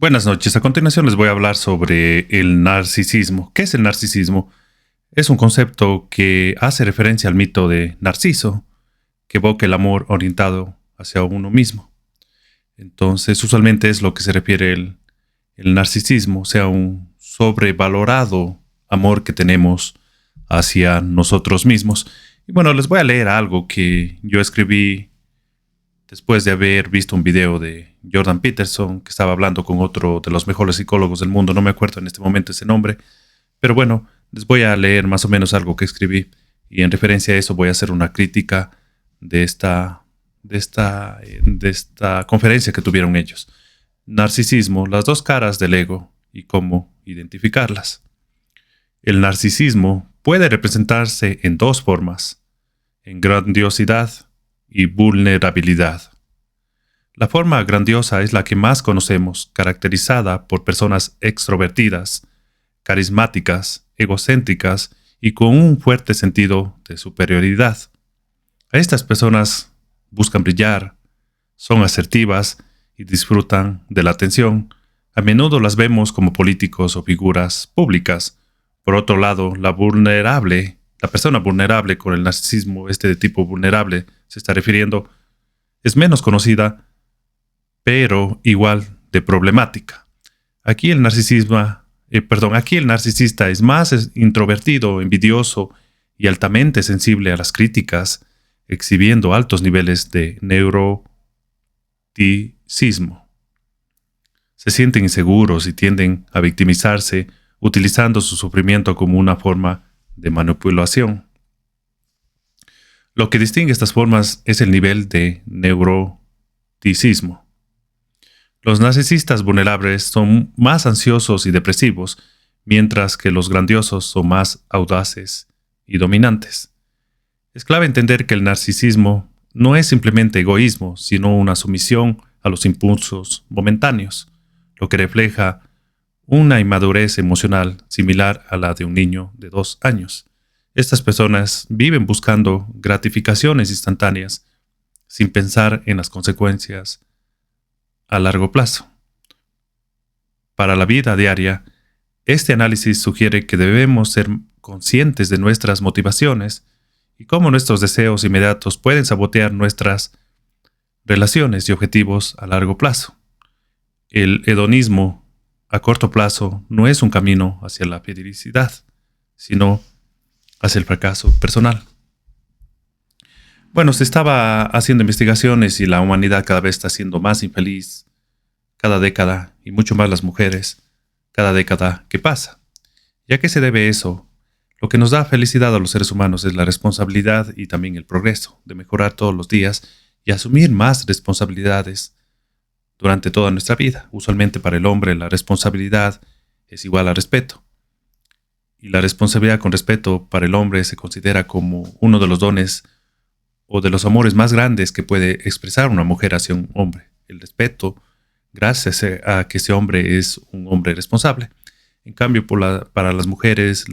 Buenas noches. A continuación les voy a hablar sobre el narcisismo. ¿Qué es el narcisismo? Es un concepto que hace referencia al mito de Narciso, que evoca el amor orientado hacia uno mismo. Entonces, usualmente es lo que se refiere el narcisismo, o sea, un sobrevalorado amor que tenemos hacia nosotros mismos. Y bueno, les voy a leer algo que yo escribí después de haber visto un video de Jordan Peterson, que estaba hablando con otro de los mejores psicólogos del mundo. No me acuerdo en este momento ese nombre, pero bueno, les voy a leer más o menos algo que escribí, y en referencia a eso voy a hacer una crítica de esta conferencia que tuvieron ellos. Narcisismo, las dos caras del ego y cómo identificarlas. El narcisismo puede representarse en dos formas: en grandiosidad y vulnerabilidad. La forma grandiosa es la que más conocemos, caracterizada por personas extrovertidas, carismáticas, egocéntricas y con un fuerte sentido de superioridad. A estas personas buscan brillar, son asertivas y disfrutan de la atención. A menudo las vemos como políticos o figuras públicas. Por otro lado, la persona vulnerable con el narcisismo, de tipo vulnerable, se está refiriendo, es menos conocida, pero igual de problemática. Aquí el narcisista es más introvertido, envidioso y altamente sensible a las críticas, exhibiendo altos niveles de neuroticismo. Se sienten inseguros y tienden a victimizarse, utilizando su sufrimiento como una forma de manipulación. Lo que distingue estas formas es el nivel de neuroticismo. Los narcisistas vulnerables son más ansiosos y depresivos, mientras que los grandiosos son más audaces y dominantes. Es clave entender que el narcisismo no es simplemente egoísmo, sino una sumisión a los impulsos momentáneos, lo que refleja una inmadurez emocional similar a la de un niño de 2 años. Estas personas viven buscando gratificaciones instantáneas, sin pensar en las consecuencias a largo plazo. Para la vida diaria, este análisis sugiere que debemos ser conscientes de nuestras motivaciones y cómo nuestros deseos inmediatos pueden sabotear nuestras relaciones y objetivos a largo plazo. El hedonismo a corto plazo no es un camino hacia la felicidad, sino hacia el fracaso personal. Bueno, se estaba haciendo investigaciones y la humanidad cada vez está siendo más infeliz cada década, y mucho más las mujeres cada década que pasa. ¿Y a qué se debe eso? Lo que nos da felicidad a los seres humanos es la responsabilidad y también el progreso, de mejorar todos los días y asumir más responsabilidades durante toda nuestra vida. Usualmente para el hombre la responsabilidad es igual a respeto. Y la responsabilidad con respeto para el hombre se considera como uno de los dones o de los amores más grandes que puede expresar una mujer hacia un hombre. El respeto, gracias a que ese hombre es un hombre responsable. En cambio, para las mujeres,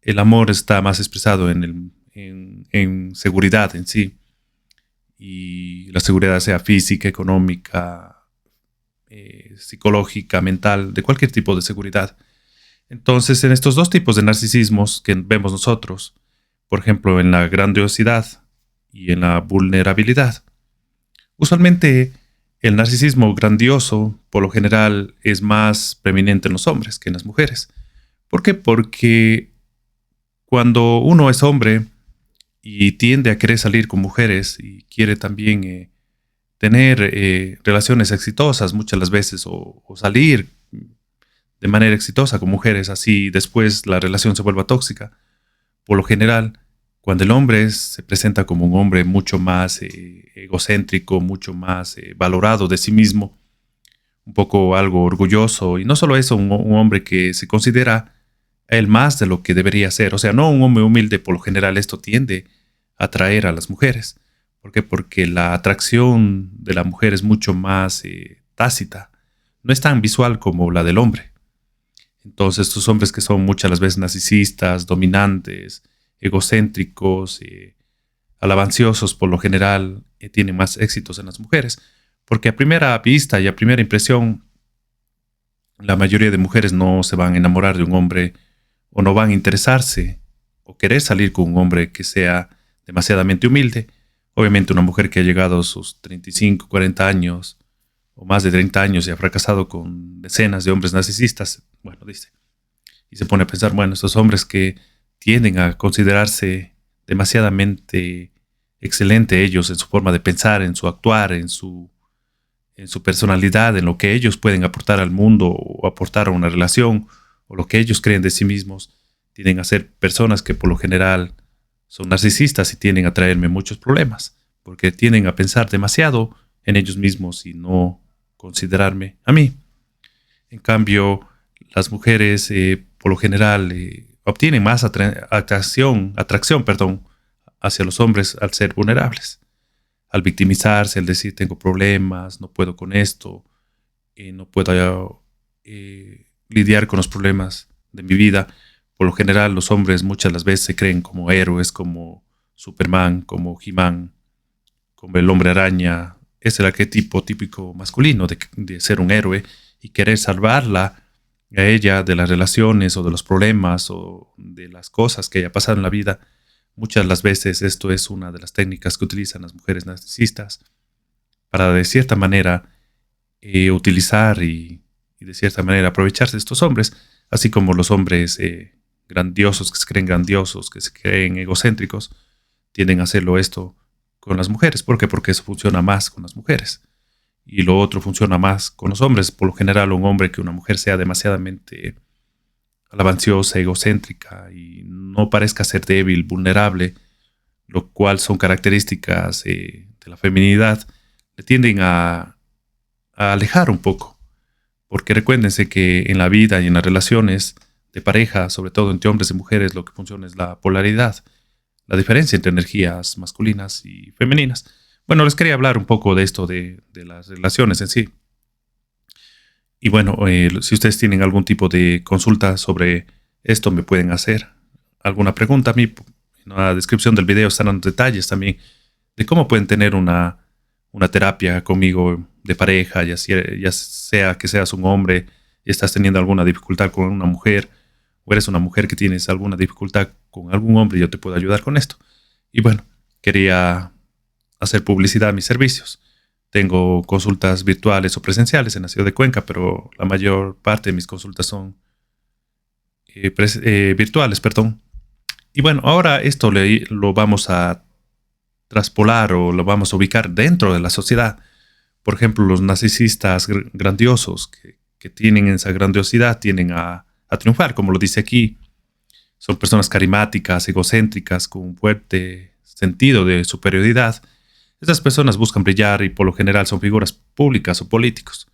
el amor está más expresado en seguridad en sí. Y la seguridad sea física, económica, psicológica, mental, de cualquier tipo de seguridad. Entonces, en estos dos tipos de narcisismos que vemos nosotros, por ejemplo, en la grandiosidad y en la vulnerabilidad, usualmente el narcisismo grandioso, por lo general, es más preeminente en los hombres que en las mujeres. ¿Por qué? Porque cuando uno es hombre y tiende a querer salir con mujeres y quiere también tener relaciones exitosas muchas las veces o salir de manera exitosa con mujeres, así después la relación se vuelva tóxica. Por lo general, cuando el hombre se presenta como un hombre mucho más egocéntrico, mucho más valorado de sí mismo, un poco algo orgulloso, y no solo eso, un hombre que se considera él más de lo que debería ser, o sea, no un hombre humilde. Por lo general esto tiende a atraer a las mujeres. ¿Por qué? Porque la atracción de la mujer es mucho más tácita, no es tan visual como la del hombre. Entonces, estos hombres que son muchas las veces narcisistas, dominantes, egocéntricos, alabanciosos, por lo general tienen más éxitos en las mujeres, porque a primera vista y a primera impresión la mayoría de mujeres no se van a enamorar de un hombre o no van a interesarse o querer salir con un hombre que sea demasiadamente humilde. Obviamente una mujer que ha llegado a sus 35, 40 años o más de 30 años y ha fracasado con decenas de hombres narcisistas, bueno, dice, y se pone a pensar, bueno, estos hombres que tienden a considerarse demasiadamente excelente ellos en su forma de pensar, en su actuar, en su personalidad, en lo que ellos pueden aportar al mundo o aportar a una relación, o lo que ellos creen de sí mismos, tienden a ser personas que por lo general son narcisistas y tienden a traerme muchos problemas, porque tienden a pensar demasiado en ellos mismos y no considerarme a mí. En cambio, las mujeres por lo general obtienen más atracción, hacia los hombres al ser vulnerables, al victimizarse, al decir tengo problemas, no puedo con esto, no puedo lidiar con los problemas de mi vida. Por lo general, los hombres muchas las veces se creen como héroes, como Superman, como He-Man, como el hombre araña. Es el arquetipo típico masculino de ser un héroe y querer salvarla a ella de las relaciones o de los problemas o de las cosas que haya pasado en la vida. Muchas de las veces esto es una de las técnicas que utilizan las mujeres narcisistas para de cierta manera utilizar y de cierta manera aprovecharse de estos hombres, así como los hombres grandiosos, que se creen grandiosos, que se creen egocéntricos, tienden a hacerlo esto con las mujeres. ¿Por qué? Porque eso funciona más con las mujeres. Y lo otro funciona más con los hombres. Por lo general, un hombre que una mujer sea demasiadamente alabanciosa, egocéntrica y no parezca ser débil, vulnerable, lo cual son características de la feminidad, le tienden a alejar un poco. Porque recuérdense que en la vida y en las relaciones de pareja, sobre todo entre hombres y mujeres, lo que funciona es la polaridad, la diferencia entre energías masculinas y femeninas. Bueno, les quería hablar un poco de esto, de las relaciones en sí. Y bueno, si ustedes tienen algún tipo de consulta sobre esto, me pueden hacer alguna pregunta a mí. En la descripción del video están los detalles también de cómo pueden tener una terapia conmigo de pareja, ya sea que seas un hombre y estás teniendo alguna dificultad con una mujer, o eres una mujer que tienes alguna dificultad con algún hombre, yo te puedo ayudar con esto. Y bueno, quería hacer publicidad a mis servicios. Tengo consultas virtuales o presenciales en la ciudad de Cuenca, pero la mayor parte de mis consultas son virtuales, perdón. Y bueno, ahora esto lo vamos a traspolar o lo vamos a ubicar dentro de la sociedad. Por ejemplo, los narcisistas grandiosos que tienen esa grandiosidad tienden a triunfar, como lo dice aquí. Son personas carismáticas, egocéntricas, con un fuerte sentido de superioridad. Estas personas buscan brillar y por lo general son figuras públicas o políticos.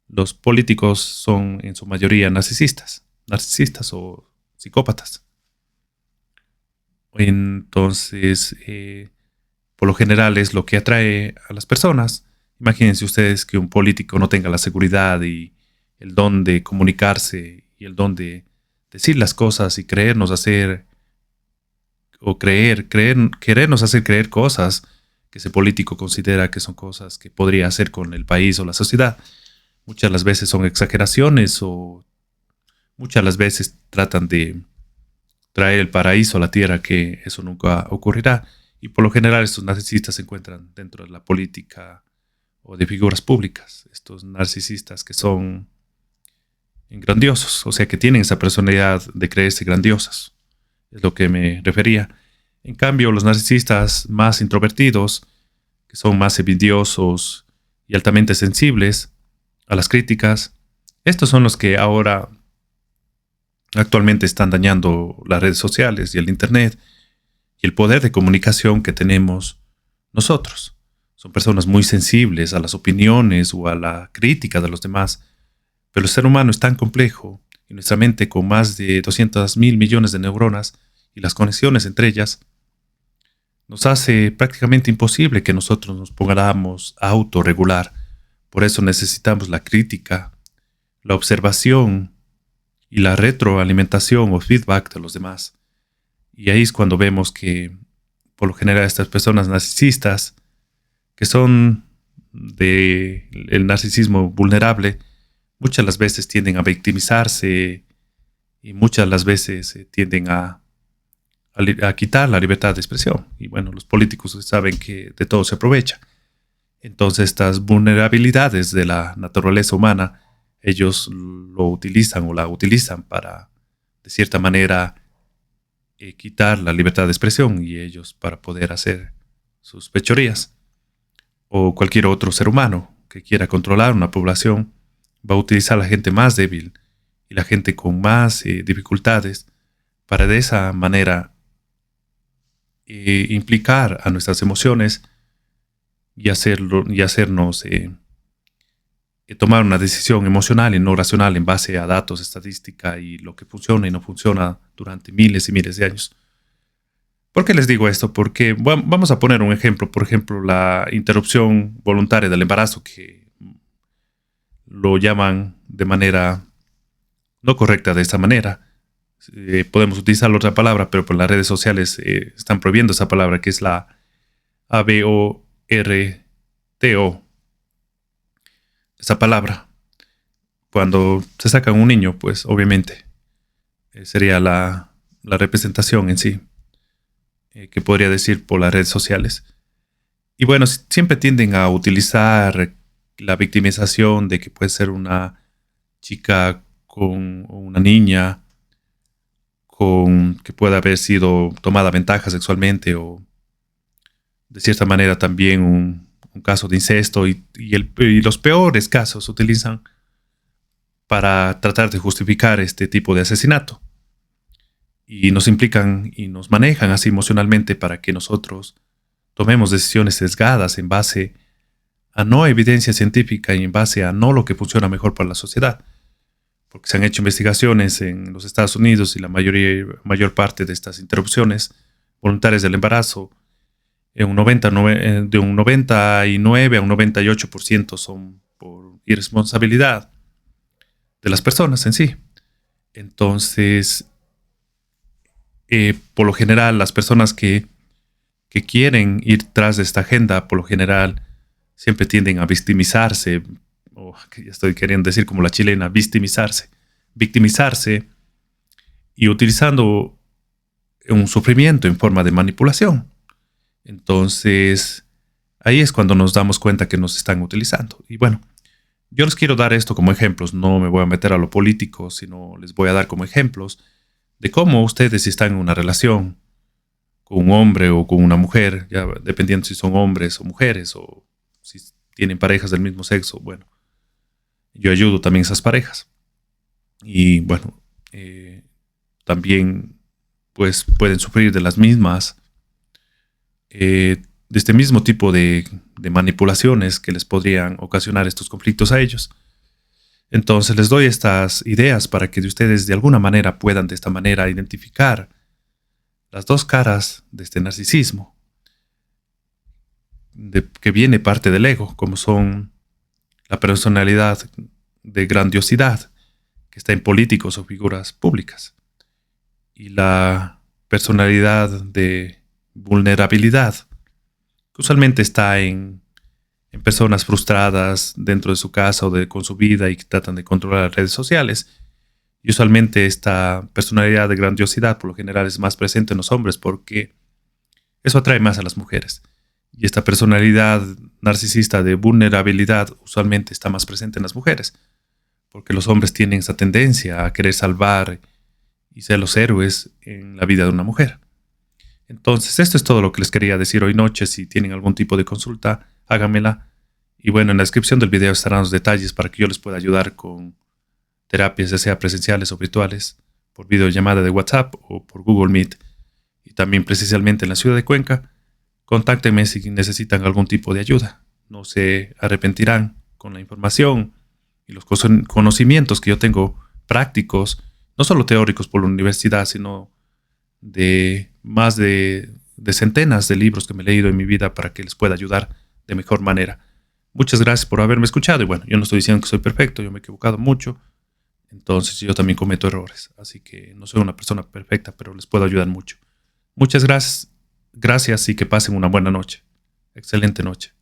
Los políticos son en su mayoría narcisistas o psicópatas. Entonces, por lo general es lo que atrae a las personas. Imagínense ustedes que un político no tenga la seguridad y el don de comunicarse y el don de decir las cosas y querernos hacer creer cosas que ese político considera que son cosas que podría hacer con el país o la sociedad. Muchas de las veces son exageraciones o muchas de las veces tratan de traer el paraíso a la tierra, que eso nunca ocurrirá. Y por lo general estos narcisistas se encuentran dentro de la política o de figuras públicas. Estos narcisistas que son grandiosos, o sea, que tienen esa personalidad de creerse grandiosos. Es lo que me refería. En cambio, los narcisistas más introvertidos, que son más envidiosos y altamente sensibles a las críticas, estos son los que ahora actualmente están dañando las redes sociales y el internet y el poder de comunicación que tenemos nosotros. Son personas muy sensibles a las opiniones o a la crítica de los demás, pero el ser humano es tan complejo y nuestra mente, con más de 200.000 millones de neuronas y las conexiones entre ellas, nos hace prácticamente imposible que nosotros nos pongamos a autorregular. Por eso necesitamos la crítica, la observación y la retroalimentación o feedback de los demás. Y ahí es cuando vemos que, por lo general, estas personas narcisistas, que son del narcisismo vulnerable, muchas las veces tienden a victimizarse y muchas las veces tienden a quitar la libertad de expresión. Y bueno, los políticos saben que de todo se aprovecha. Entonces estas vulnerabilidades de la naturaleza humana, ellos lo utilizan o la utilizan para, de cierta manera, quitar la libertad de expresión y ellos para poder hacer sus fechorías. O cualquier otro ser humano que quiera controlar una población va a utilizar a la gente más débil y la gente con más dificultades para de esa manera implicar a nuestras emociones y hacernos tomar una decisión emocional y no racional en base a datos, estadística y lo que funciona y no funciona durante miles y miles de años. ¿Por qué les digo esto? Porque vamos a poner un ejemplo. Por ejemplo, la interrupción voluntaria del embarazo, que lo llaman de manera no correcta de esta manera. Podemos utilizar otra palabra, pero por las redes sociales están prohibiendo esa palabra, que es la aborto. Esa palabra. Cuando se saca un niño, pues obviamente sería la representación en sí, que podría decir por las redes sociales. Y bueno, siempre tienden a utilizar la victimización de que puede ser una chica con una niña que pueda haber sido tomada ventaja sexualmente o de cierta manera también un caso de incesto y los peores casos se utilizan para tratar de justificar este tipo de asesinato. Y nos implican y nos manejan así emocionalmente para que nosotros tomemos decisiones sesgadas en base a no evidencia científica y en base a no lo que funciona mejor para la sociedad. Porque se han hecho investigaciones en los Estados Unidos y la mayor parte de estas interrupciones voluntarias del embarazo, de un 99 a un 98% son por irresponsabilidad de las personas en sí. Entonces, por lo general, las personas que quieren ir tras de esta agenda, por lo general, siempre tienden a victimizarse, o que ya estoy queriendo decir como la chilena, victimizarse y utilizando un sufrimiento en forma de manipulación. Entonces, ahí es cuando nos damos cuenta que nos están utilizando. Y bueno, yo les quiero dar esto como ejemplos. No me voy a meter a lo político, sino les voy a dar como ejemplos de cómo ustedes, si están en una relación con un hombre o con una mujer, ya dependiendo si son hombres o mujeres o si tienen parejas del mismo sexo, bueno, yo ayudo también a esas parejas. Y bueno, también pues pueden sufrir de las mismas, de este mismo tipo de manipulaciones que les podrían ocasionar estos conflictos a ellos. Entonces les doy estas ideas para que ustedes de alguna manera puedan de esta manera identificar las dos caras de este narcisismo, que viene parte del ego, como son la personalidad de grandiosidad, que está en políticos o figuras públicas, y la personalidad de vulnerabilidad, que usualmente está en personas frustradas dentro de su casa o con su vida y que tratan de controlar las redes sociales. Y usualmente esta personalidad de grandiosidad por lo general es más presente en los hombres porque eso atrae más a las mujeres. Y esta personalidad narcisista de vulnerabilidad usualmente está más presente en las mujeres porque los hombres tienen esa tendencia a querer salvar y ser los héroes en la vida de una mujer. Entonces, esto es todo lo que les quería decir hoy noche. Si tienen algún tipo de consulta, háganmela. Y bueno, en la descripción del video estarán los detalles para que yo les pueda ayudar con terapias, ya sea presenciales o virtuales, por videollamada de WhatsApp o por Google Meet. Y también presencialmente en la ciudad de Cuenca. Contáctenme si necesitan algún tipo de ayuda. No se arrepentirán con la información y los conocimientos que yo tengo prácticos, no solo teóricos por la universidad, sino de más de centenas de libros que me he leído en mi vida para que les pueda ayudar de mejor manera. Muchas gracias por haberme escuchado. Y bueno, yo no estoy diciendo que soy perfecto, yo me he equivocado mucho. Entonces yo también cometo errores. Así que no soy una persona perfecta, pero les puedo ayudar mucho. Muchas gracias y que pasen una buena noche. Excelente noche.